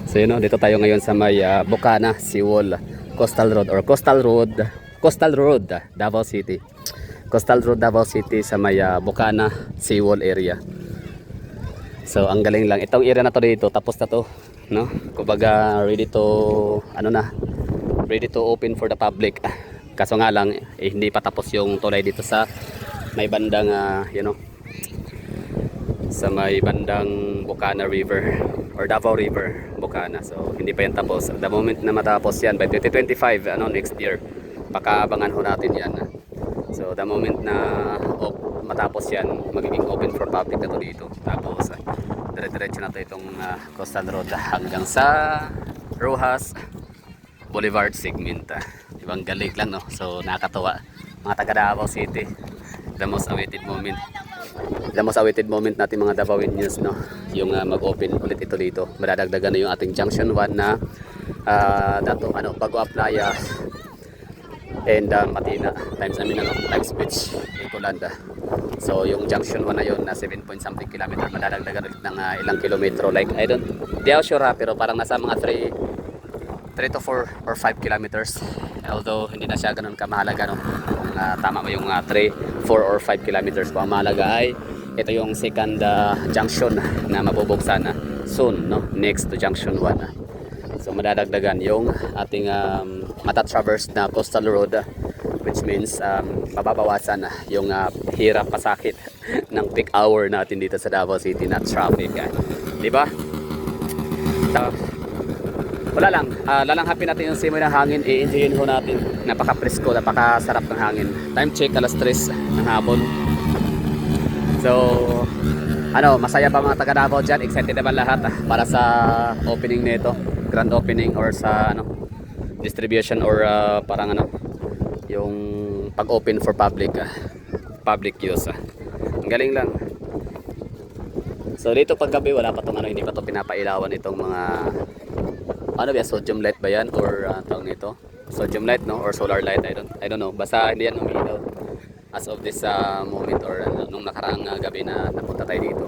So yun, no, dito tayo ngayon sa may Bocana Seawall Coastal Road or Coastal Road Davao City. Coastal Road Davao City sa may Bocana Seawall area. So ang galing lang itong area na to dito, tapos na to, no? Kumbaga ready to ready to open for the public. Kaso nga lang hindi pa tapos yung tulay dito sa may bandang sa may bandang Bocana River or Davao River, Bocana. So hindi pa yan tapos. The moment na matapos yan by 2025 next year, pakaabangan ho natin yan. So the moment na matapos yan, magiging open for public na to dito. Tapos dire-diretso na to itong Coastal Road hanggang sa Rojas Boulevard segment. Ibang galing lang, no? So nakakatawa mga taga Davao City. The most awaited moment natin mga Davaoenos, no? Yung mag-open ulit ito dito. Madadagdagan na yung ating Junction 1 na Bago Playa and Matina times beach Ecolanda. So yung Junction 1 na yun na 7 point something kilometer, madadagdagan ulit ng ilang kilometro, like di ako sure pero parang nasa mga 3 to 4 or 5 kilometers, although hindi na siya ganun kamahalaga, no? Tama mo yung 3, 4 or 5 kilometers. Kung ang mahalaga ay ito yung second junction na mabubuksan soon, no? Next to Junction 1. So madadagdagan yung ating matatraverse na coastal road, which means mababawasan yung hirap pasakit ng peak hour natin dito sa Davao City na traffic, di ba? Wala lang, lalanghapin natin yung simoy ng hangin, i-enjoyin ho natin. Napaka-presko, napaka-sarap ng hangin. Time check, alas 3 ng hapon. So, masaya ba mga taga Davao dyan? Excited naman lahat para sa opening nito, grand opening or sa distribution or parang yung pag-open for public use. Ang galing lang. So dito pag gabi wala pa tong hindi pa to pinapailawan itong mga sodium light ba yan or tawag nito sodium light, no, or solar light, I don't know, basta hindi yan umiilaw as of this moment or nung nakaraang gabi na napunta tayo dito.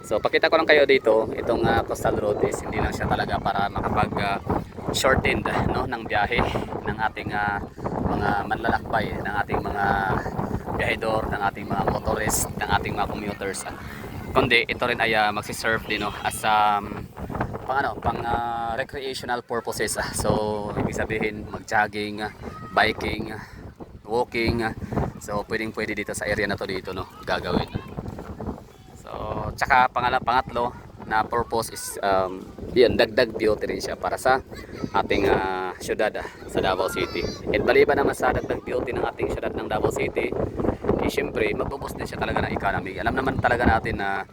So pakita ko lang kayo dito, itong coastal road is hindi lang siya talaga para makapag shortened, no, ng biyahe ng ating mga manlalakbay, ng ating mga biyahedor, ng ating mga motorist, ng ating mga commuters, kundi ito rin ay magsiserve din, no, as pang recreational purposes. So ibig sabihin mag-jogging, biking, walking. So pwede dito sa area na to dito, no, gagawin. So tsaka pangatlo na purpose is dagdag beauty rin siya para sa ating syudad sa Davao City. And maliban naman sa dagdag beauty ng ating syudad ng Davao City, siyempre magbuboost din siya talaga ng economy. Alam naman talaga natin na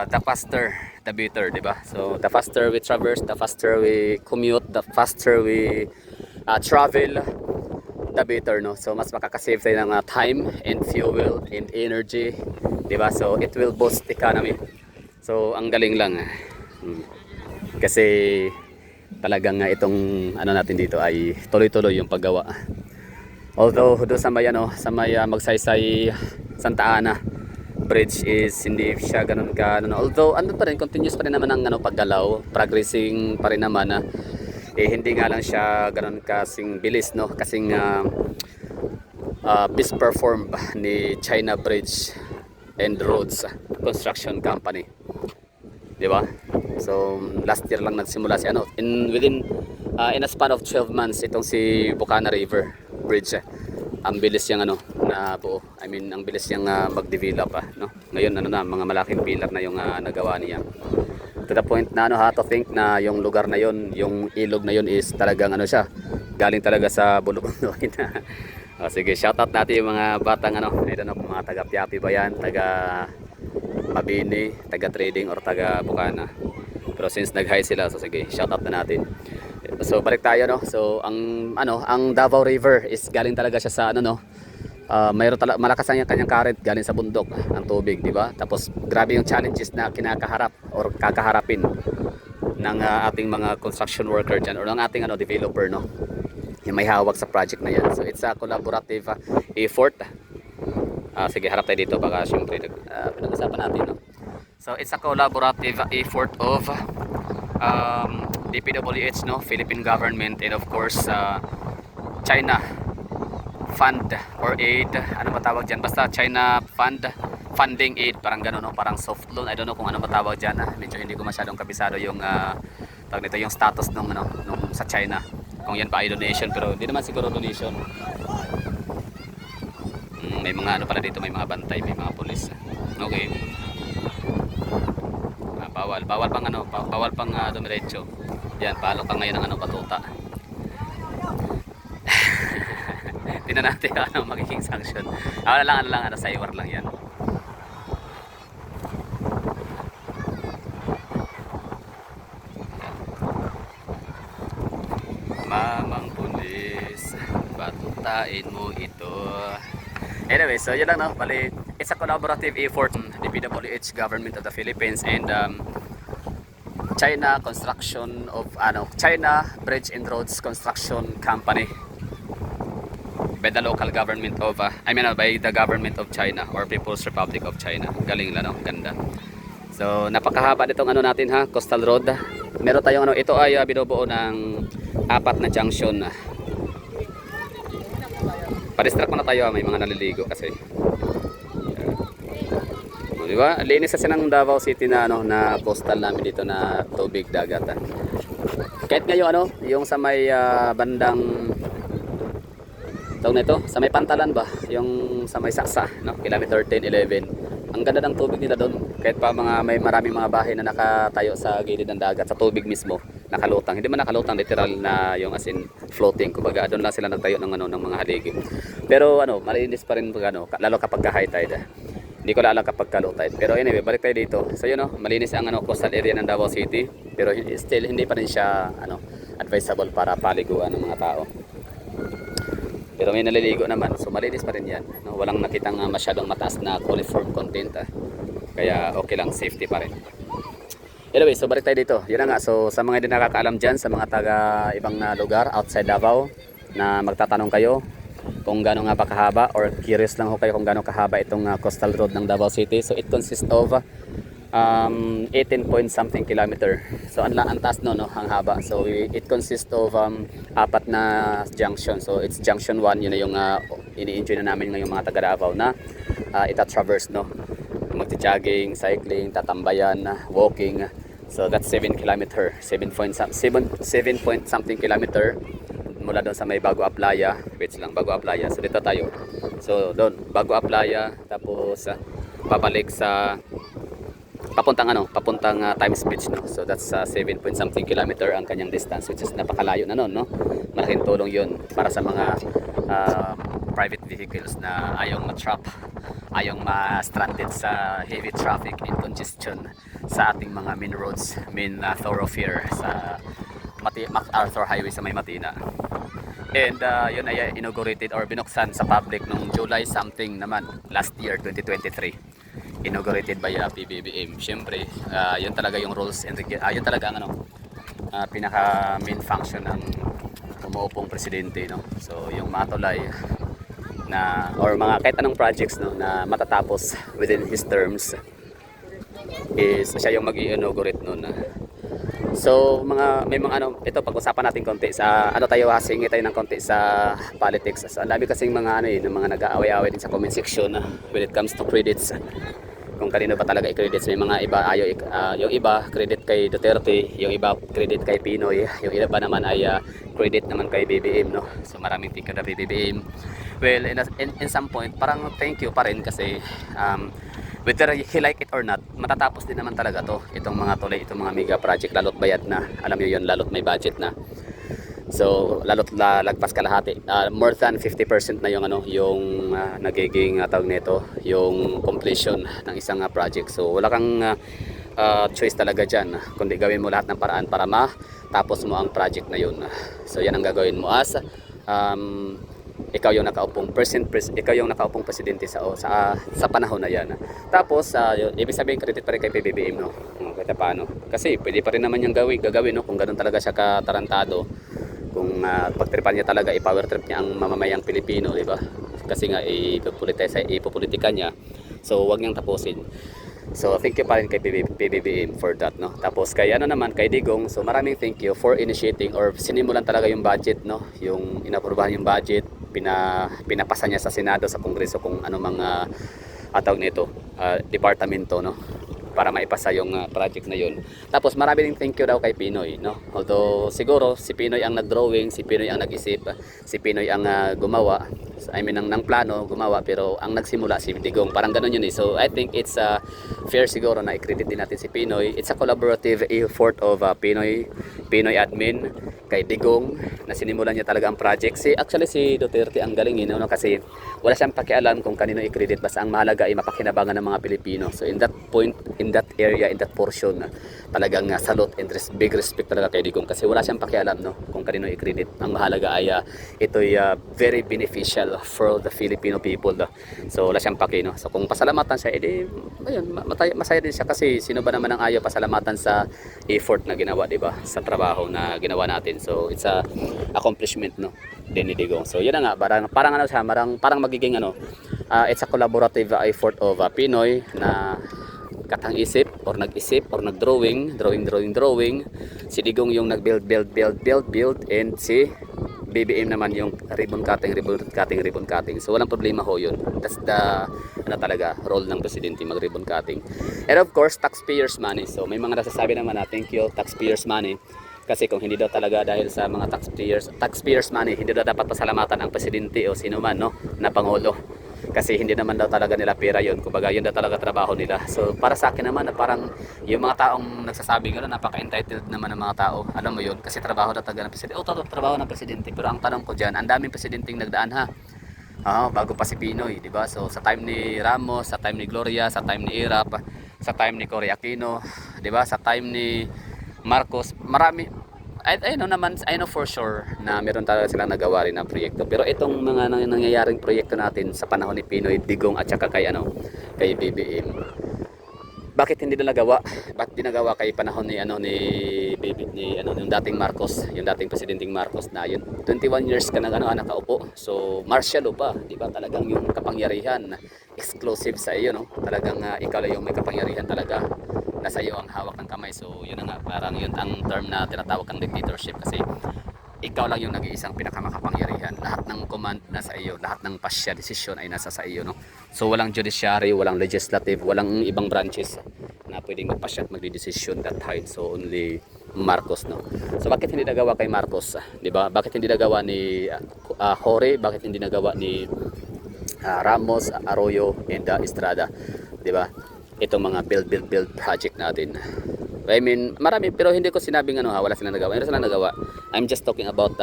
the faster the better, di ba? So the faster we traverse, the faster we commute, the faster we travel, the better, no? So mas makakasave tayo ng time and fuel and energy, di ba? So it will boost economy. So ang galing lang kasi talagang itong natin dito ay tuloy-tuloy yung paggawa. Although doon sa may Magsaysay Santa Ana Bridge is hindi siya ganun ka although pa rin, continuous pa rin naman ang paggalaw, progressing pa rin naman hindi nga lang siya ganun kasing bilis, no, kasing best perform ni China Bridge and Roads Construction Company, di ba? So last year lang nagsimula si in a span of 12 months itong si Bocana River Bridge. Ang bilis yang na buo. Ang bilis yang mag-develop, no. Ngayon mga malaking pilar na yung nagawa niya. To the point na to think na yung lugar na yon, yung ilog na yon is talagang siya, galing talaga sa bulubundukin. Sige, shoutout natin yung mga batang I don't know, mga taga Piapi ba yan, taga Mabini, taga Trading or taga Bocana. Pero since nag-hi sila, so sige, shoutout na natin. So balik tayo, no. So ang Davao River is galing talaga siya sa mayroon malakas ang kanyang current galing sa bundok ng tubig, di ba? Tapos grabe yung challenges na kinakaharap or kakaharapin ng ating mga construction worker diyan or ng ating developer, no. Yung may hawak sa project na yan. So it's a collaborative effort. Sige, harap tayo dito baka syempre pinag-usapan natin, no. So it's a collaborative effort of DPWH, no, Philippine government, and of course China fund or aid, ano ba tawag dyan, basta China fund, funding aid, parang gano'n, no? Parang soft loan, I don't know kung ano ba tawag dyan, medyo hindi ko masyadong kabisado yung tawag nito, yung status nung, ano, nung sa China, kung yan pa ay donation, pero hindi naman siguro donation. May mga ano pala dito, may mga bantay, may mga pulis. Okay, bawal pang ano, bawal pang dumiretso. Yan, palo ka ngayon ng ano, batuta. Tingnan natin ano magiging sanction. Ano lang, saywar lang yan. Mamang pulis, batutain mo ito. Anyway, so yun lang, no? Bali, it's a collaborative effort ng DPWH Government of the Philippines and China Construction of China Bridge and Roads Construction Company by the local government of by the government of China or People's Republic of China. Galing lang, no? Ganda. So napakahaba nitong ano natin, ha, coastal road. Meron tayong ano, ito ay binubuo ng 4 na junction. Pa-distract muna tayo, may mga naliligo kasi. Di ba? Linis kasi ng Davao City na ano, na coastal namin dito na tubig dagat. Kahit ngayon ano, yung sa may bandang tawag na ito, sa may Pantalan ba, yung sa may Saksa, no? Kilometer 10, 11. Ang ganda ng tubig nila doon. Kahit pa may maraming mga bahay na nakatayo sa gilid ng dagat, sa tubig mismo, nakalutang. Hindi man nakalutang, literal na yung as in floating. Kumbaga doon lang sila nagtayo ng ano, ng mga haligi. Pero ano, malinis pa rin pag ano, lalo kapag high tide. Hindi ko laalam kapag low tide. Pero anyway, balik tayo dito. So yun, no, malinis ang ano, coastal area ng Davao City, pero still hindi pa rin siya ano, advisable para paliguan ng mga tao. Pero may naliligo naman, so malinis pa rin yan, no? Walang nakitang masyadong mataas na coliform content, kaya okay lang, safety pa rin. Anyway, so balik tayo dito. Yun na nga, so sa mga hindi nakakaalam dyan, sa mga taga ibang lugar outside Davao na magtatanong kayo kung gaano nga ba kahaba, or curious lang ho kayo kung gaano kahaba itong coastal road ng Davao City. So it consists of 18 point something kilometer. So ang taas no, ang haba. So it consists of 4 na junction. So it's junction 1, yun na yung ini-enjoy na namin ngayong mga taga Davao na ita-traverse, no. Magti-jogging, cycling, tatambayan, walking. So that's 7 kilometer, 7 point something kilometer mula doon sa may Bago Aplaya. Wait lang, Bago Aplaya. So dito tayo. So doon, Bago Aplaya, tapos pabalik sa papuntang Times Beach, no. So that's 7 point something kilometer ang kanyang distance, which is napakalayo na noon, no. Malaking tulong 'yun para sa mga private vehicles na ayong ma-trap, ayong ma-stranded sa heavy traffic and congestion sa ating mga main roads, main thoroughfare sa MacArthur Highway sa may Matina. And yun ay inaugurated or binuksan sa public noong July something naman last year, 2023. Inaugurated by PBBM. Siyempre, yun talaga yung rules and yun talaga ang pinaka main function ng umuupong presidente, no. So yung matulay na or mga kahit anong projects, no, na matatapos within his terms is siya yung mag-i-inaugurate noon. So may mga ito pag-usapan natin konti sa tayo, hasingi tayo ng konti sa politics. So, ang dami kasing mga ng mga nag-aaway-away din sa comment section when it comes to credits. Kung kanino ba talaga i-credits, may mga iba ayaw, yung iba credit kay Duterte, yung iba credit kay Pinoy, yung iba naman ay credit naman kay BBM, no. So maraming thank you na BBM. Well, in some point parang thank you pa rin kasi whether he like it or not, matatapos din naman talaga itong mga tulay, itong mga mega project, lalot bayad na, alam niyo yun, lalot may budget na. So lalot lagpas kalahati, more than 50% na yung yung nagiging tawag nito, yung completion ng isang project. So wala kang choice talaga diyan, kundi gawin mo lahat ng paraan para matapos mo ang project na yun. So yan ang gagawin mo as ikaw yung nakaupong presidente sa panahon na yan. Tapos ibig sabihin credit pa rin kay PBBM, no. Kahit paano, kasi pwede pa rin naman yung gagawin, no, kung ganoon talaga siya katarantado. Kung pagtripan niya talaga, i-power trip niya ang mamamayang Pilipino, di ba? Kasi nga ipopolitika niya. So wag niyang tapusin. So thank you pa rin kay PBBM for that, no. Tapos kay ano naman kay Digong, so maraming thank you for initiating or sinimulan talaga yung budget, no. Yung inaprubahan yung budget, pinapasa niya sa Senado, sa Kongreso kung ano mga tawag nito, departamento, no, para maipasa yung project na yun. Tapos marami ding thank you daw kay Pinoy, no. Although siguro si Pinoy ang nag-drawing, si Pinoy ang nag-isip, si Pinoy ang gumawa, I mean ng plano, gumawa, pero ang nagsimula si Digong. Parang ganun yun eh. So I think it's fair siguro na i-credit din natin si Pinoy. It's a collaborative effort of Pinoy admin kay Digong na sinimulan niya talaga ang project. Actually si Duterte ang galing, no, kasi wala siyang pakialam kung kanino i-credit, basta ang mahalaga ay mapakinabangan ng mga Pilipino. So in that point, in that area, in that portion, talagang salute and big respect talaga kay Digong kasi wala siyang pakialam, no, kung kanino i-credit. Ang mahalaga ay ito'y very beneficial for the Filipino people, no? So wala siyang paki, no? So kung pasalamatan siya, edi ayun, masaya din siya kasi sino ba naman ang ayaw pasalamatan sa effort na ginawa, di ba, sa trabaho na ginawa natin. So it's a accomplishment, no, din ni Digong. So yun na nga, parang ano siya, parang magiging ano, it's a collaborative effort of Pinoy na katang isip or nag-isip or nag-drawing, drawing. Si Digong yung nag-build, and si BBM naman yung ribbon cutting. So walang problema ho yun. That's the ano talaga role ng presidente, mag-ribbon cutting. And of course, taxpayers money. So may mga nasasabi naman na thank you taxpayers money. Kasi kung hindi daw talaga dahil sa mga taxpayers money, hindi daw dapat pasalamatan ang presidente o sino man, no, na pangulo. Kasi hindi naman daw talaga nila pera yun. Kumbaga yun daw talaga trabaho nila. So para sa akin naman na parang yung mga taong nagsasabi gano'n, napaka-entitled naman ng mga tao. Alam mo yun, kasi trabaho daw talaga ng presidente. Trabaho ng presidente. Pero ang tanong ko dyan, ang daming presidenteng nagdaan ha. Bago pa si Pinoy, di ba? So sa time ni Ramos, sa time ni Gloria, sa time ni Irap, sa time ni Cory Aquino, di ba? Sa time ni Marcos, marami. I know for sure na meron talaga silang nagawa rin ng proyekto. Pero itong mga nangyayaring proyekto natin sa panahon ni Pinoy, Digong at saka kay BBM, bakit hindi na nagawa? Bakit di nagawa kay panahon ni yung dating Marcos, yung dating presidenteng Marcos na yun 21 years ka nakaupo. So martial law pa, di ba? Talagang yung kapangyarihan exclusive sa iyo, no? Talagang ikaw lang yung may kapangyarihan talaga. Nasa iyo ang hawak ng kamay. So yun na nga, parang yun ang term na tinatawag ang dictatorship kasi ikaw lang yung nag-iisang pinakamakapangyarihan. Lahat ng command nasa iyo, lahat ng pasya, decision ay nasa sa iyo, no? So walang judiciary, walang legislative, walang ibang branches na pwedeng magpasya at magdidesisyon that time. So only Marcos, no? So bakit hindi nagawa kay Marcos, di ba? Bakit hindi nagawa ni Jorge? Bakit hindi nagawa ni Ramos, Arroyo, and Estrada, di ba? Itong mga build project natin. I mean, marami, pero hindi ko sinabing wala silang nagawa. Meron silang nagawa. I'm just talking about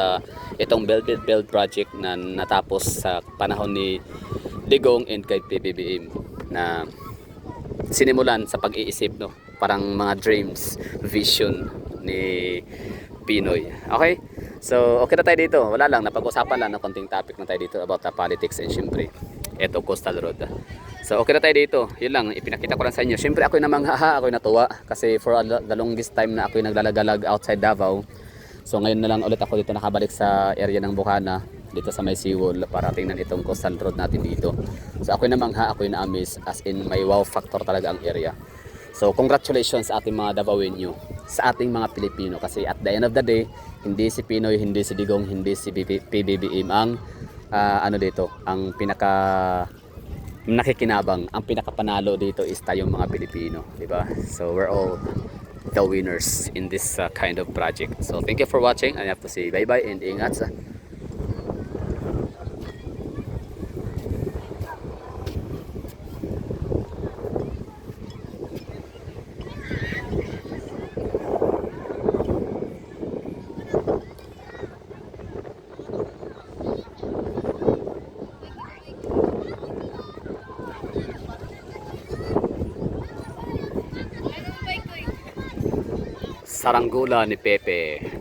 itong build project na natapos sa panahon ni Digong and kay PBBM na sinimulan sa pag-iisip, no? Parang mga dreams, vision ni Pinoy. Okay? So, okay na tayo dito. Wala lang, napag-usapan lang ng konting topic na tayo dito about politics and syempre eto Coastal Road. So okay na tayo dito. Yun lang, ipinakita ko lang sa inyo. Syempre ako'y namanghaha, ako'y natuwa kasi for the longest time na ako'y naglalagalag outside Davao. So ngayon na lang ulit ako dito nakabalik sa area ng Bukana, dito sa may seawall para tingnan itong Coastal Road natin dito. So ako'y namangha, ako'y na-amaze, as in may wow factor talaga ang area. So congratulations sa ating mga Davaoenyo, sa ating mga Pilipino, kasi at the end of the day, hindi si Pinoy, hindi si Digong, hindi si PBBM ang dito, ang pinaka nakikinabang, ang pinakapanalo dito is tayong mga Pilipino, di ba? So we're all the winners in this kind of project. So thank you for watching. I have to say bye bye and ingat sa Saranggola ni Pepe.